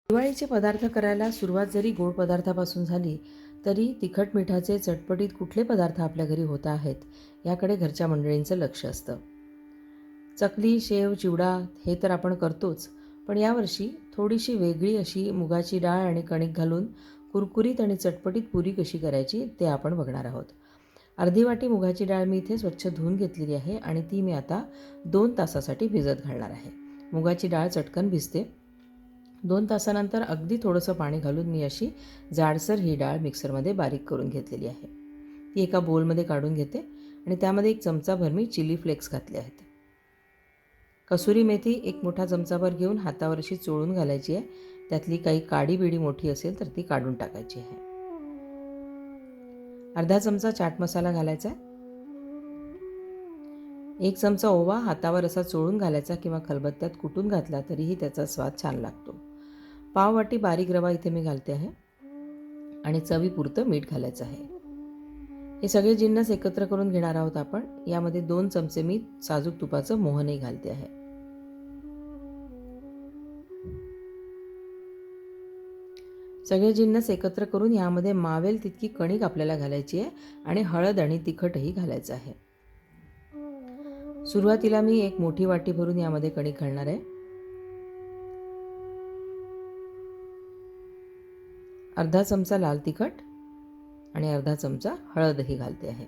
दिवाळीचे पदार्थ करायला सुरुवात जरी गोड पदार्थापासून झाली तरी तिखट मिठाचे चटपटीत कुठले पदार्थ आपल्या घरी होत आहेत याकडे घरच्या मंडळींचं लक्ष असतं. चकली, शेव, चिवडा हे तर आपण करतोच, पण यावर्षी थोडीशी वेगळी अशी मुगाची डाळ आणि कणिक घालून कुरकुरीत आणि चटपटीत पुरी कशी करायची ते आपण बघणार आहोत. अर्धी वाटी मुगाची डाळ मी इथे स्वच्छ धुवून घेतलेली आहे आणि ती मी आता 2 तासासाठी भिजत घालणार आहे. मुगाची डाळ चटकन भिजते. 2 तासानंतर अगदी थोडंसं पाणी घालून मी अशी जाडसर ही डाळ मिक्सरमध्ये बारीक करून घेतलेली आहे. ती एका बोलमध्ये काढून घेते आणि त्यामध्ये 1 चमचाभर मी चिली फ्लेक्स घातले आहेत. कसुरी मेथी 1 मोठा चमचाभर घेऊन हातावर अशी चोळून घालायची आहे. त्यातली काही काडी बिडी मोठी असेल तर ती काढून टाकायची आहे. अर्धा चमचा चाट मसाला घालायचा आहे. 1 चमचा ओवा हातावर असा चोळून घालायचा किंवा खलबत्त्यात कुटून घातला तरीही त्याचा स्वाद छान लागतो. पाव वाटी बारीक रवा इथे मी घालते आहे आणि चवीपुरतं मीठ घालायचं आहे. हे सगळे जिन्नस एकत्र करून घेणार आहोत आपण. यामध्ये 2 चमचे मी साजूक तुपाचं मोहनही घालते आहे. सगळे जिन्नस एकत्र करून यामध्ये मावेल तितकी कणिक आपल्याला घालायची आहे आणि हळद आणि तिखटही घालायचं आहे. सुरुवातीला मी 1 मोठी वाटी भरून यामध्ये कणिक घालणार आहे. अर्धा चमचा लाल तिखट आणि अर्धा चमचा हळदही घालते आहे.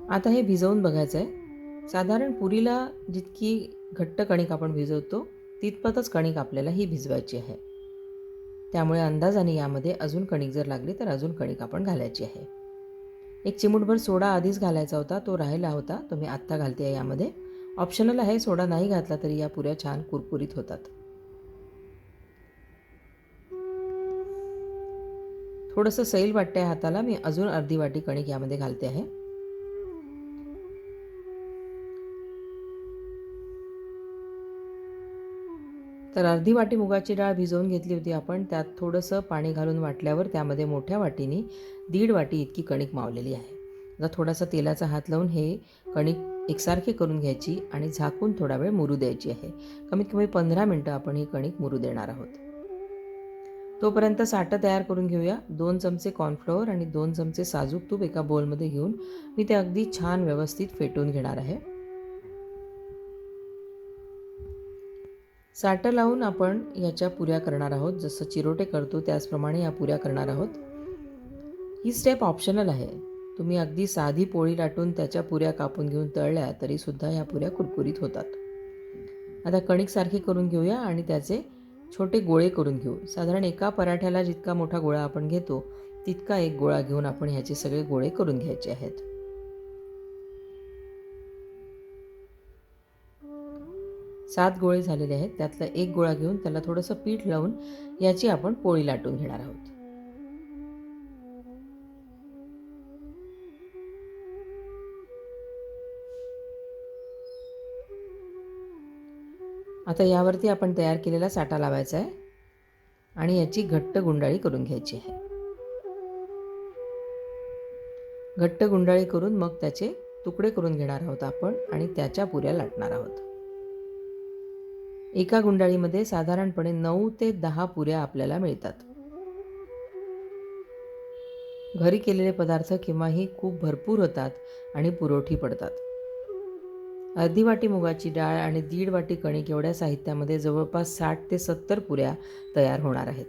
आता हे भिजवून बघायचं आहे. साधारण पुरीला जितकी घट्ट कणिक आपण भिजवतो तितपतच कणिक आपल्याला ही भिजवायची आहे. त्यामुळे अंदाजाने यामध्ये अजून कणिक जर लागली तर अजून कणिक आपण घालायची आहे. 1 चिमूटभर सोडा आधीच घालायचा होता, तो राहिला होता, तो मी आत्ता घालते आहे यामध्ये. ऑप्शनल आहे, सोडा नाही घातला तरी या पुऱ्या छान कुरकुरीत होतात. थोडंसं सैल वाटतंय हाताला, मी अजून अर्धी वाटी कणिक यामध्ये घालते आहे. तर अर्धी वाटी मुगाची डाळ भिजवून घेतली होती आपण. त्यात थोडंसं पाणी घालून वाटल्यावर त्यामध्ये मोठ्या वाटीने 1.5 वाटी इतकी कणिक मावलेली आहे. आता थोडासा तेलाचा हात लावून हे कणिक एकसारखे करून घ्यायची आणि झाकून थोडा वेळ मुरू द्यायची आहे. कमीत कमी 15 मिनटं आपण ही कणिक मुरू देणार आहोत. तोपर्यंत साठं तयार करून घेऊया. 2 चमचे कॉर्नफ्लोअर आणि 2 चमचे साजूक तूप एका बोलमध्ये घेऊन मी ते अगदी छान व्यवस्थित फेटून घेणार आहे. साठं लावून आपण याच्या पुऱ्या करणार आहोत. जसं चिरोटे करतो त्याचप्रमाणे या पुऱ्या करणार आहोत. ही स्टेप ऑप्शनल आहे. तुम्ही अगदी साधी पोळी लाटून त्याच्या पुऱ्या कापून घेऊन तळल्या तरीसुद्धा या पुऱ्या कुरकुरीत होतात. आता कणिक सारखी करून घेऊया आणि त्याचे छोटे गोळे करून घेऊ. साधारण एका पराठ्याला जितका मोठा गोळा आपण घेतो तितका एक गोळा घेऊन आपण ह्याचे सगळे गोळे करून घ्यायचे आहेत. 7 गोळे झालेले आहेत. त्यातला एक गोळा घेऊन त्याला थोडंसं पीठ लावून याची आपण पोळी लाटून घेणार आहोत. आता यावरती आपण तयार केलेला साठा लावायचा आहे आणि याची घट्ट गुंडाळी करून घ्यायची आहे. घट्ट गुंडाळी करून मग त्याचे तुकडे करून घेणार आहोत आपण आणि त्याच्या पुऱ्या लाटणार आहोत. एका गुंडाळीमध्ये साधारणपणे 9 ते 10 पुऱ्या आपल्याला मिळतात. घरी केलेले पदार्थ केव्हाही खूप भरपूर होतात आणि पुरवठी पडतात. अर्धी वाटी मुगाची डाळ आणि 1.5 वाटी कणिक एवढ्या साहित्यामध्ये जवळपास 60 ते 70 पुऱ्या तयार होणार आहेत.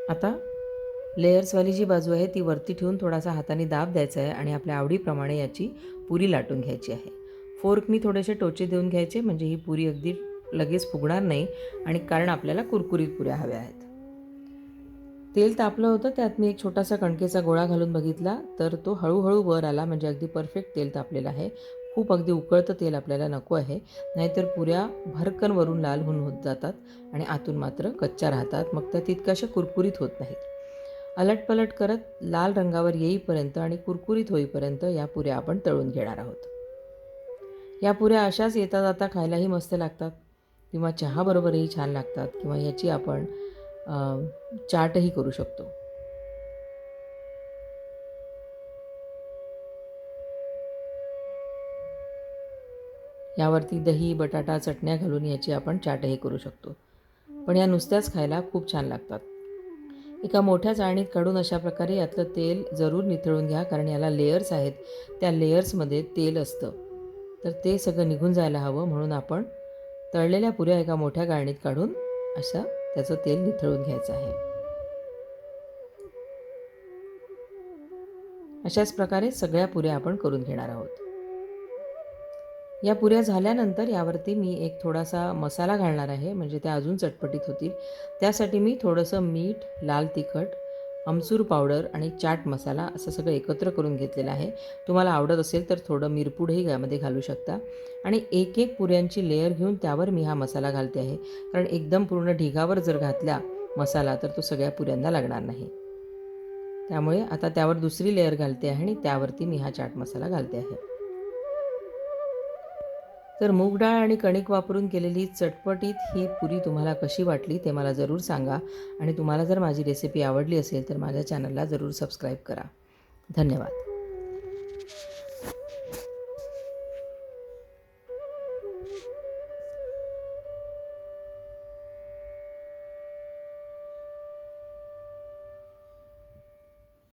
आता लेयर्सवाली जी बाजू आहे ती वरती ठेवून थोडासा हाताने दाब द्यायचा आहे आणि आपल्या आवडीप्रमाणे याची पुरी लाटून घ्यायची आहे. फोर्कनी थोडेसे टोचे देऊन घ्यायचे म्हणजे ही पुरी अगदी लगेच फुगणार नाही आणि कारण आपल्याला कुरकुरीत पुऱ्या हव्या आहेत. तेल तापलं होतं, त्यात मी एक छोटासा कणकेचा गोळा घालून बघितला तर तो हळूहळू वर आला, म्हणजे अगदी परफेक्ट तेल तापलेलं आहे. खूप अगदी उकळतं तेल आपल्याला नको आहे, नाहीतर पुऱ्या भरकन वरून लाल होऊन होत जातात आणि आतून मात्र कच्च्या राहतात. मग त्या तितक्याशा कुरकुरीत होत नाहीत. अलटपलट करत लाल रंगावर येईपर्यंत आणि कुरकुरीत होईपर्यंत या पुऱ्या आपण तळून घेणार आहोत. या पुऱ्या अशाच येता जाता खायलाही मस्त लागतात किंवा चहाबरोबरही छान लागतात किंवा याची आपण चाटही करू शकतो. यावरती दही, बटाटा, चटण्या घालून याची आपण चाटही करू शकतो. पण या नुसत्याच खायला खूप छान लागतात. एका मोठ्या चाळणीत काढून अशा प्रकारे यातलं तेल जरूर निथळून घ्या, कारण याला लेयर्स आहेत. त्या लेयर्समध्ये तेल असतं, तर ते सगळं निघून जायला हवं. म्हणून आपण तळलेल्या पुऱ्या एका मोठ्या गाळणीत काढून असं त्याचं तेल निथळून घ्यायचं आहे. अशाच प्रकारे सगळ्या पुऱ्या आपण करून घेणार आहोत. या पुऱ्या झाल्यानंतर यावरती मी एक थोडासा मसाला घालणार आहे, म्हणजे त्या अजून चटपटीत होतील. त्यासाठी मी थोडंसं मीठ, लाल तिखट, आमचूर पावडर आणि चाट मसाला असं सगळं एकत्र करून घेतलेलं आहे. तुम्हाला आवडत असेल तर थोडं मिरपूडही यामध्ये घालू शकता. आणि एक एक पुऱ्यांची लेयर घेऊन त्यावर मी हा मसाला घालते आहे, कारण एकदम पूर्ण ढिगावर जर घातला मसाला तर तो सगळ्या पुऱ्यांना लागणार नाही. त्यामुळे आता त्यावर दुसरी लेयर घालते आहे आणि त्यावरती मी हा चाट मसाला घालते आहे. तर मूग डाळ आणि कणिक वापरून केलेली चटपटीत ही पुरी तुम्हाला कशी वाटली ते मला जरूर सांगा. आणि तुम्हाला जर माझी रेसिपी आवडली असेल तर माझ्या चॅनलला जरूर सबस्क्राईब करा. धन्यवाद.